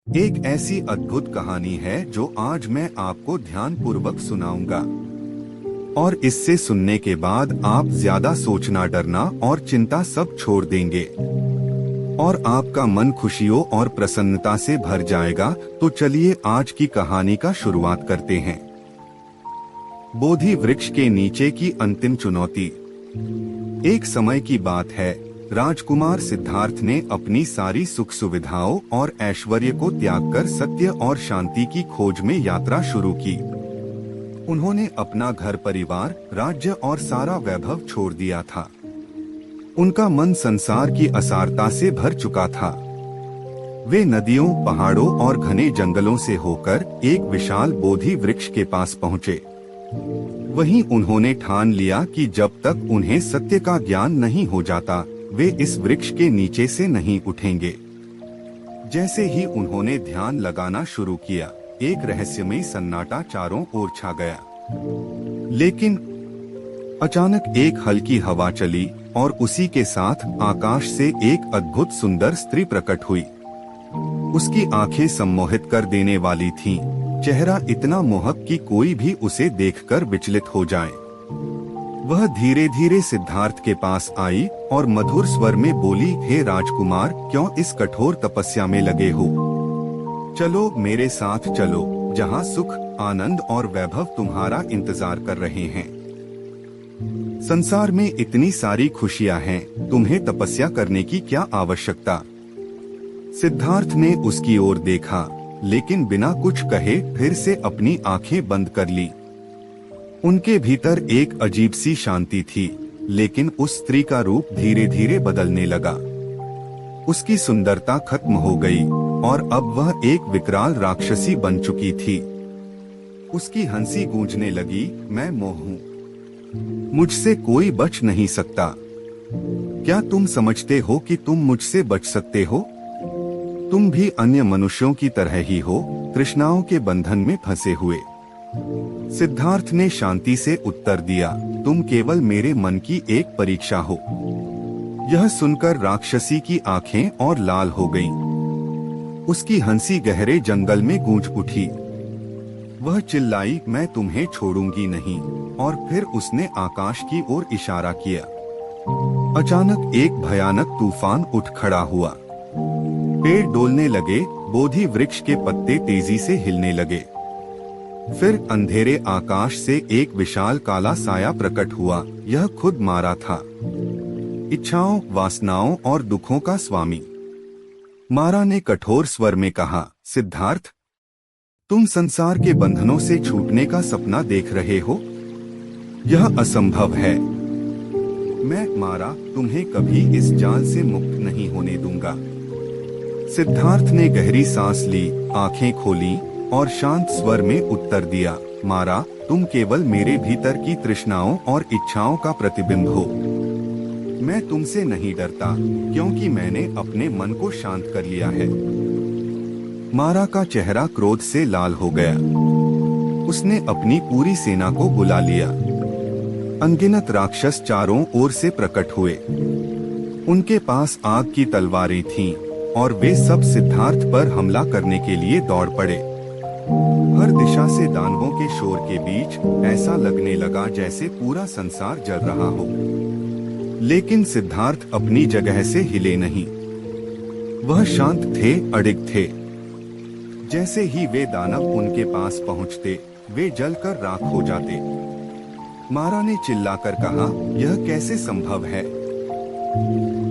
एक ऐसी अद्भुत कहानी है जो आज मैं आपको ध्यानपूर्वक सुनाऊंगा। और इससे सुनने के बाद आप ज्यादा सोचना, डरना और चिंता सब छोड़ देंगे और आपका मन खुशियों और प्रसन्नता से भर जाएगा। तो चलिए आज की कहानी का शुरुआत करते हैं। बोधि वृक्ष के नीचे की अंतिम चुनौती। एक समय की बात है, राजकुमार सिद्धार्थ ने अपनी सारी सुख सुविधाओं और ऐश्वर्य को त्याग कर सत्य और शांति की खोज में यात्रा शुरू की। उन्होंने अपना घर परिवार, राज्य और सारा वैभव छोड़ दिया था। उनका मन संसार की असारता से भर चुका था। वे नदियों, पहाड़ों और घने जंगलों से होकर एक विशाल बोधि वृक्ष के पास पहुँचे। वहीं उन्होंने ठान लिया कि जब तक उन्हें सत्य का ज्ञान नहीं हो जाता, वे इस वृक्ष के नीचे से नहीं उठेंगे। जैसे ही उन्होंने ध्यान लगाना शुरू किया, एक रहस्यमय सन्नाटा चारों ओर छा गया। लेकिन अचानक एक हल्की हवा चली और उसी के साथ आकाश से एक अद्भुत सुंदर स्त्री प्रकट हुई। उसकी आंखें सम्मोहित कर देने वाली थीं, चेहरा इतना मोहक कि कोई भी उसे देखकर विचलित हो जाए। वह धीरे धीरे सिद्धार्थ के पास आई और मधुर स्वर में बोली, हे राजकुमार, क्यों इस कठोर तपस्या में लगे हो? चलो मेरे साथ चलो, जहाँ सुख, आनंद और वैभव तुम्हारा इंतजार कर रहे हैं। संसार में इतनी सारी खुशियाँ हैं, तुम्हें तपस्या करने की क्या आवश्यकता? सिद्धार्थ ने उसकी ओर देखा, लेकिन बिना कुछ कहे फिर से अपनी आंखें बंद कर ली। उनके भीतर एक अजीब सी शांति थी, लेकिन उस स्त्री का रूप धीरे धीरे बदलने लगा। उसकी सुंदरता खत्म हो गई और अब वह एक विकराल राक्षसी बन चुकी थी। उसकी हंसी गूंजने लगी, मैं मोह हूँ, मुझसे कोई बच नहीं सकता। क्या तुम समझते हो कि तुम मुझसे बच सकते हो? तुम भी अन्य मनुष्यों की तरह ही हो, तृष्णाओं के बंधन में फंसे हुए। सिद्धार्थ ने शांति से उत्तर दिया, तुम केवल मेरे मन की एक परीक्षा हो। यह सुनकर राक्षसी की आंखें और लाल हो गईं। उसकी हंसी गहरे जंगल में गूंज उठी। वह चिल्लाई, मैं तुम्हें छोड़ूंगी नहीं, और फिर उसने आकाश की ओर इशारा किया। अचानक एक भयानक तूफान उठ खड़ा हुआ। पेड़ डोलने लगे, बोधि वृक्ष के पत्ते तेजी से हिलने लगे। फिर अंधेरे आकाश से एक विशाल काला साया प्रकट हुआ। यह खुद मारा था, इच्छाओं, वासनाओं और दुखों का स्वामी। मारा ने कठोर स्वर में कहा, सिद्धार्थ, तुम संसार के बंधनों से छूटने का सपना देख रहे हो? यह असंभव है। मैं मारा तुम्हें कभी इस जाल से मुक्त नहीं होने दूंगा। सिद्धार्थ ने गहरी सांस ली, आंखें खोली और शांत स्वर में उत्तर दिया, मारा, तुम केवल मेरे भीतर की तृष्णाओं और इच्छाओं का प्रतिबिंब हो। मैं तुमसे नहीं डरता, क्योंकि मैंने अपने मन को शांत कर लिया है। मारा का चेहरा क्रोध से लाल हो गया। उसने अपनी पूरी सेना को बुला लिया। अनगिनत राक्षस चारों ओर से प्रकट हुए। उनके पास आग की तलवारें थीं और वे सब सिद्धार्थ पर हमला करने के लिए दौड़ पड़े। हर दिशा से दानवों के शोर के बीच ऐसा लगने लगा जैसे पूरा संसार जल रहा हो। लेकिन सिद्धार्थ अपनी जगह से हिले नहीं। वह शांत थे, अडिग थे। जैसे ही वे दानव उनके पास पहुंचते, वे जलकर राख हो जाते। मारा ने चिल्लाकर कहा, यह कैसे संभव है?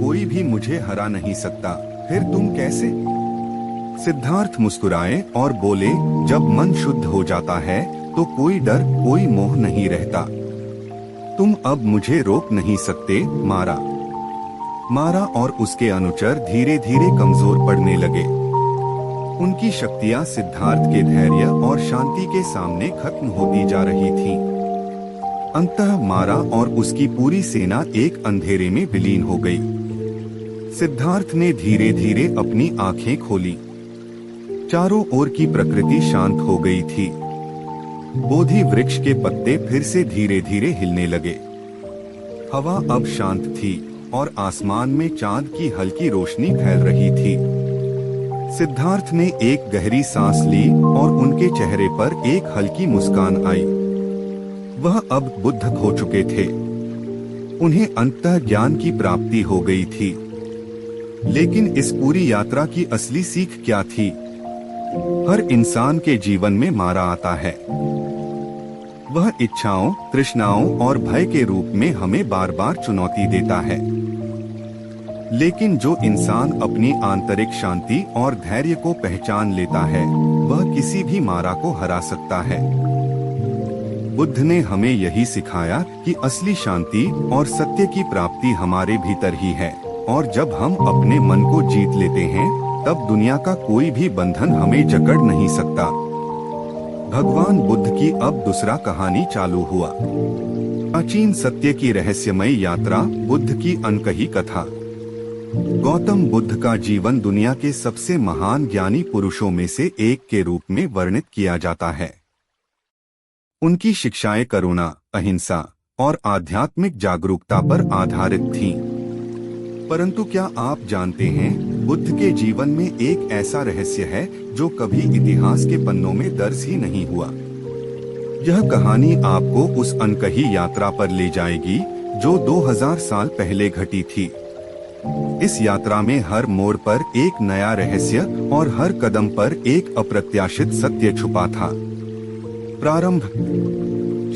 कोई भी मुझे हरा नहीं सकता, फिर तुम कैसे? सिद्धार्थ मुस्कुराए और बोले, जब मन शुद्ध हो जाता है तो कोई डर, कोई मोह नहीं रहता। तुम अब मुझे रोक नहीं सकते, मारा। मारा और उसके अनुचर धीरे धीरे कमजोर पड़ने लगे। उनकी शक्तियां सिद्धार्थ के धैर्य और शांति के सामने खत्म होती जा रही थीं। अंततः मारा और उसकी पूरी सेना एक अंधेरे में विलीन हो गई। सिद्धार्थ ने धीरे धीरे अपनी आंखें खोली। चारों ओर की प्रकृति शांत हो गई थी। बोधि वृक्ष के पत्ते फिर से धीरे धीरे हिलने लगे। हवा अब शांत थी और आसमान में चांद की हल्की रोशनी फैल रही थी। सिद्धार्थ ने एक गहरी सांस ली और उनके चेहरे पर एक हल्की मुस्कान आई। वह अब बुद्ध हो चुके थे। उन्हें अंततः ज्ञान की प्राप्ति हो गई थी। लेकिन इस पूरी यात्रा की असली सीख क्या थी? हर इंसान के जीवन में मारा आता है। वह इच्छाओं, तृष्णाओं और भय के रूप में हमें बार बार चुनौती देता है। लेकिन जो इंसान अपनी आंतरिक शांति और धैर्य को पहचान लेता है, वह किसी भी मारा को हरा सकता है। बुद्ध ने हमें यही सिखाया कि असली शांति और सत्य की प्राप्ति हमारे भीतर ही है, और जब हम अपने मन को जीत लेते हैं, तब दुनिया का कोई भी बंधन हमें जकड़ नहीं सकता। भगवान बुद्ध की अब दूसरा कहानी चालू हुआ। प्राचीन सत्य की रहस्यमय यात्रा, बुद्ध की अनकही कथा। गौतम बुद्ध का जीवन दुनिया के सबसे महान ज्ञानी पुरुषों में से एक के रूप में वर्णित किया जाता है। उनकी शिक्षाएं करुणा, अहिंसा और आध्यात्मिक जागरूकता पर आधारित थीं। परंतु क्या आप जानते हैं, बुद्ध के जीवन में एक ऐसा रहस्य है जो कभी इतिहास के पन्नों में दर्ज ही नहीं हुआ। यह कहानी आपको उस अनकही यात्रा पर ले जाएगी जो 2000 साल पहले घटी थी। इस यात्रा में हर मोड़ पर एक नया रहस्य और हर कदम पर एक अप्रत्याशित सत्य छुपा था। प्रारंभ।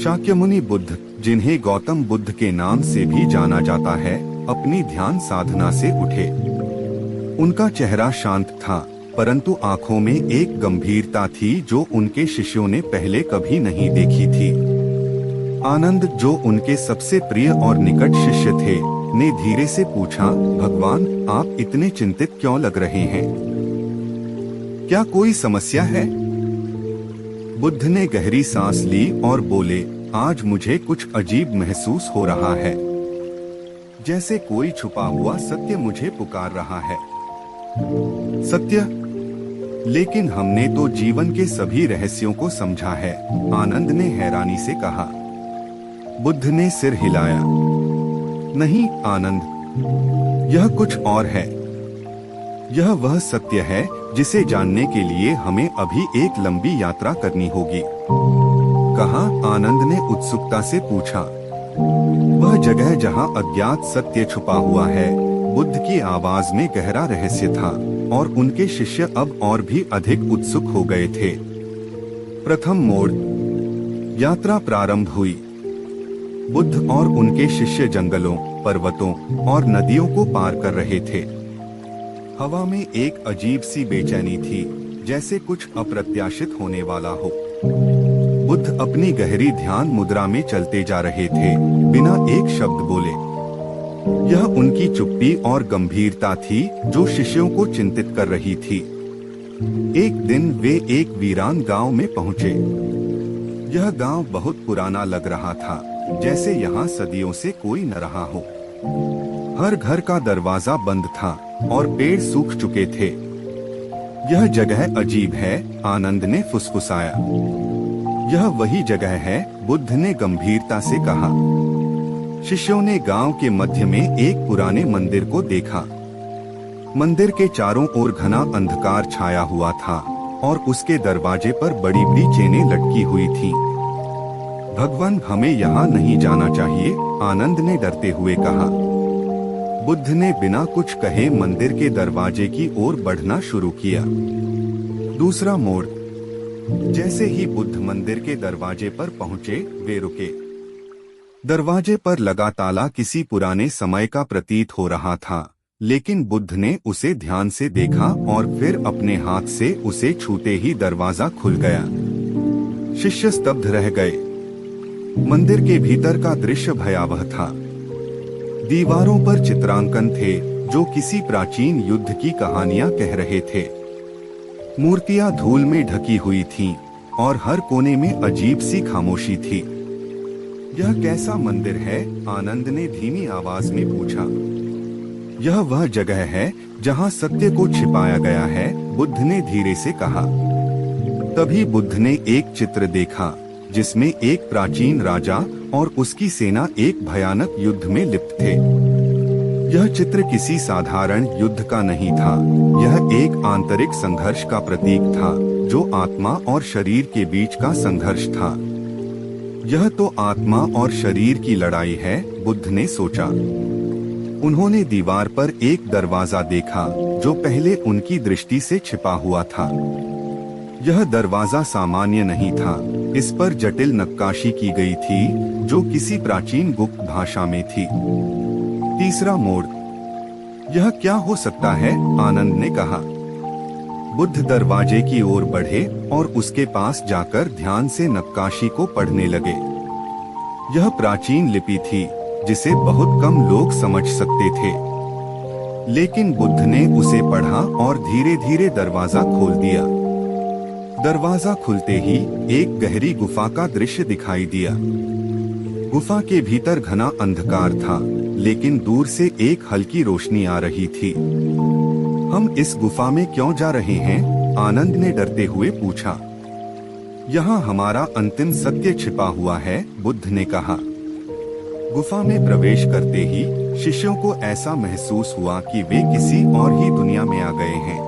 शाक्यमुनि बुद्ध, जिन्हें गौतम बुद्ध के नाम से भी जाना जाता है, अपनी ध्यान साधना से उठे। उनका चेहरा शांत था, परंतु आंखों में एक गंभीरता थी जो उनके शिष्यों ने पहले कभी नहीं देखी थी। आनंद, जो उनके सबसे प्रिय और निकट शिष्य थे, ने धीरे से पूछा, भगवान, आप इतने चिंतित क्यों लग रहे हैं? क्या कोई समस्या है? बुद्ध ने गहरी सांस ली और बोले, आज मुझे कुछ अजीब महसूस हो रहा है, जैसे कोई छुपा हुआ सत्य मुझे पुकार रहा है। सत्य? लेकिन हमने तो जीवन के सभी रहस्यों को समझा है, आनंद ने हैरानी से कहा। बुद्ध ने सिर हिलाया। नहीं आनंद, यह कुछ और है। यह वह सत्य है जिसे जानने के लिए हमें अभी एक लंबी यात्रा करनी होगी। कहाँ? आनंद ने उत्सुकता से पूछा। वह जगह जहाँ अज्ञात सत्य छुपा हुआ है। बुद्ध की आवाज में गहरा रहस्य था, और उनके शिष्य अब और भी अधिक उत्सुक हो गए थे। प्रथम मोड़। यात्रा प्रारंभ हुई। बुद्ध और उनके शिष्य जंगलों, पर्वतों और नदियों को पार कर रहे थे। हवा में एक अजीब सी बेचैनी थी, जैसे कुछ अप्रत्याशित होने वाला हो। बुद्ध अपनी गहरी ध्यान मुद्रा में चलते जा रहे थे, बिना एक शब्द बोले। यह उनकी चुप्पी और गंभीरता थी जो शिष्यों को चिंतित कर रही थी। एक दिन वे एक वीरान गांव में पहुंचे। यह गांव बहुत पुराना लग रहा था, जैसे यहाँ सदियों से कोई न रहा हो। हर घर का दरवाजा बंद था और पेड़ सूख चुके थे। यह जगह अजीब है, आनंद ने फुसफुसाया। यह वही जगह है, बुद्ध ने गंभीरता से कहा। शिष्यों ने गांव के मध्य में एक पुराने मंदिर को देखा। मंदिर के चारों ओर घना अंधकार छाया हुआ था, और उसके दरवाजे पर बड़ी बड़ी चेनें लटकी हुई थीं। भगवान, हमें यहाँ नहीं जाना चाहिए, आनंद ने डरते हुए कहा। बुद्ध ने बिना कुछ कहे मंदिर के दरवाजे की ओर बढ़ना शुरू किया। दूसरा मोड़। जैसे ही बुद्ध मंदिर के दरवाजे पर पहुंचे, वे रुके। दरवाजे पर लगा ताला किसी पुराने समय का प्रतीत हो रहा था, लेकिन बुद्ध ने उसे ध्यान से देखा और फिर अपने हाथ से उसे छूते ही दरवाजा खुल गया। शिष्य स्तब्ध रह गए। मंदिर के भीतर का दृश्य भयावह था। दीवारों पर चित्रांकन थे जो किसी प्राचीन युद्ध की कहानियां कह रहे थे। मूर्तियां धूल में ढकी हुई थीं, और हर कोने में अजीब सी खामोशी थी। यह कैसा मंदिर है? आनंद ने धीमी आवाज में पूछा। यह वह जगह है जहां सत्य को छिपाया गया है, बुद्ध ने धीरे से कहा। तभी बुद्ध ने एक चित्र देखा, जिसमें एक प्राचीन राजा और उसकी सेना एक भयानक युद्ध में लिप्त थे। यह चित्र किसी साधारण युद्ध का नहीं था, यह एक आंतरिक संघर्ष का प्रतीक था, जो आत्मा और शरीर के बीच का संघर्ष था। यह तो आत्मा और शरीर की लड़ाई है, बुद्ध ने सोचा। उन्होंने दीवार पर एक दरवाजा देखा, जो पहले उनकी दृष्टि से छिपा हुआ था। यह दरवाजा सामान्य नहीं था, इस पर जटिल नक्काशी की गई थी, जो किसी प्राचीन गुप्त भाषा में थी। तीसरा मोड़। यह क्या हो सकता है? आनंद ने कहा। बुद्ध दरवाजे की ओर बढ़े और उसके पास जाकर ध्यान से नक्काशी को पढ़ने लगे। यह प्राचीन लिपि थी, जिसे बहुत कम लोग समझ सकते थे, लेकिन बुद्ध ने उसे पढ़ा और धीरे धीरे दरवाजा खोल दिया। दरवाजा खुलते ही एक गहरी गुफा का दृश्य दिखाई दिया। गुफा के भीतर घना अंधकार था, लेकिन दूर से एक हल्की रोशनी आ रही थी। हम इस गुफा में क्यों जा रहे हैं? आनंद ने डरते हुए पूछा। यहाँ हमारा अंतिम सत्य छिपा हुआ है, बुद्ध ने कहा। गुफा में प्रवेश करते ही शिष्यों को ऐसा महसूस हुआ कि वे किसी और ही दुनिया में आ गए हैं।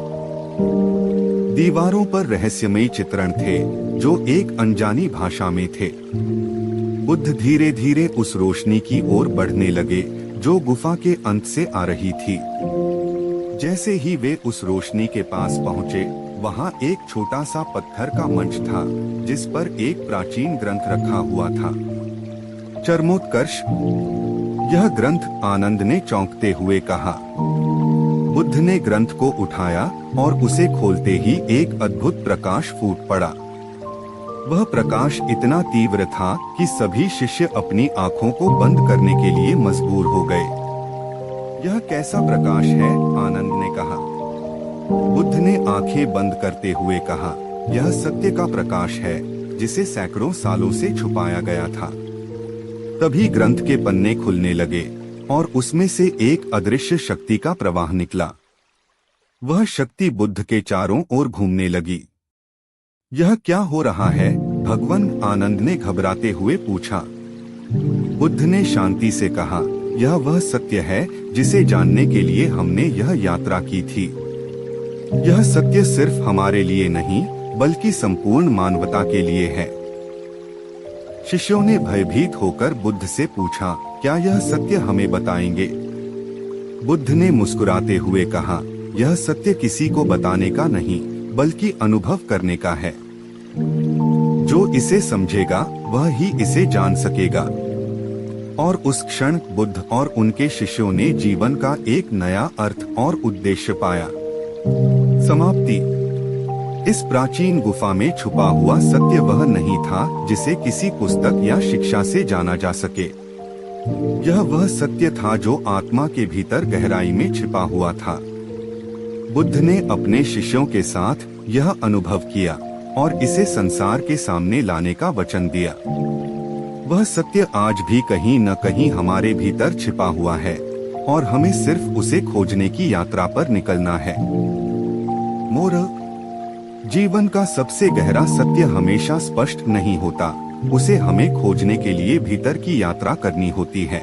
दीवारों पर रहस्यमयी चित्रण थे, जो एक अनजानी भाषा में थे। बुद्ध धीरे धीरे उस रोशनी की ओर बढ़ने लगे, जो गुफा के अंत से आ रही थी। जैसे ही वे उस रोशनी के पास पहुंचे, वहां एक छोटा सा पत्थर का मंच था, जिस पर एक प्राचीन ग्रंथ रखा हुआ था। चरमोत्कर्ष। यह ग्रंथ, आनंद ने चौंकते हुए कहा। बुद्ध ने ग्रंथ को उठाया और उसे खोलते ही एक अद्भुत प्रकाश फूट पड़ा। वह प्रकाश इतना तीव्र था कि सभी शिष्य अपनी आंखों को बंद करने के लिए मजबूर हो गए। यह कैसा प्रकाश है? आनंद ने कहा। बुद्ध ने आंखें बंद करते हुए कहा, यह सत्य का प्रकाश है, जिसे सैकड़ों सालों से छुपाया गया था। तभी ग्रंथ के पन्ने खुलने लगे और उसमें से एक अदृश्य शक्ति का प्रवाह निकला। वह शक्ति बुद्ध के चारों ओर घूमने लगी। यह क्या हो रहा है भगवान? आनंद ने घबराते हुए पूछा। बुद्ध ने शांति से कहा, यह वह सत्य है जिसे जानने के लिए हमने यह यात्रा की थी। यह सत्य सिर्फ हमारे लिए नहीं, बल्कि संपूर्ण मानवता के लिए है। शिष्यों ने भयभीत होकर बुद्ध से पूछा, क्या यह सत्य हमें बताएंगे? बुद्ध ने मुस्कुराते हुए कहा, यह सत्य किसी को बताने का नहीं, बल्कि अनुभव करने का है। जो इसे समझेगा वह ही इसे जान सकेगा। और उस क्षण बुद्ध और उनके शिष्यों ने जीवन का एक नया अर्थ और उद्देश्य पाया। समाप्ति। इस प्राचीन गुफा में छुपा हुआ सत्य वह नहीं था जिसे किसी पुस्तक या शिक्षा से जाना जा सके। यह वह सत्य था जो आत्मा के भीतर गहराई में छिपा हुआ था। बुद्ध ने अपने शिष्यों के साथ यह अनुभव किया और इसे संसार के सामने लाने का वचन दिया। वह सत्य आज भी कहीं न कहीं हमारे भीतर छिपा हुआ है और हमें सिर्फ उसे खोजने की यात्रा पर निकलना है। मोरल: जीवन का सबसे गहरा सत्य हमेशा स्पष्ट नहीं होता, उसे हमें खोजने के लिए भीतर की यात्रा करनी होती है।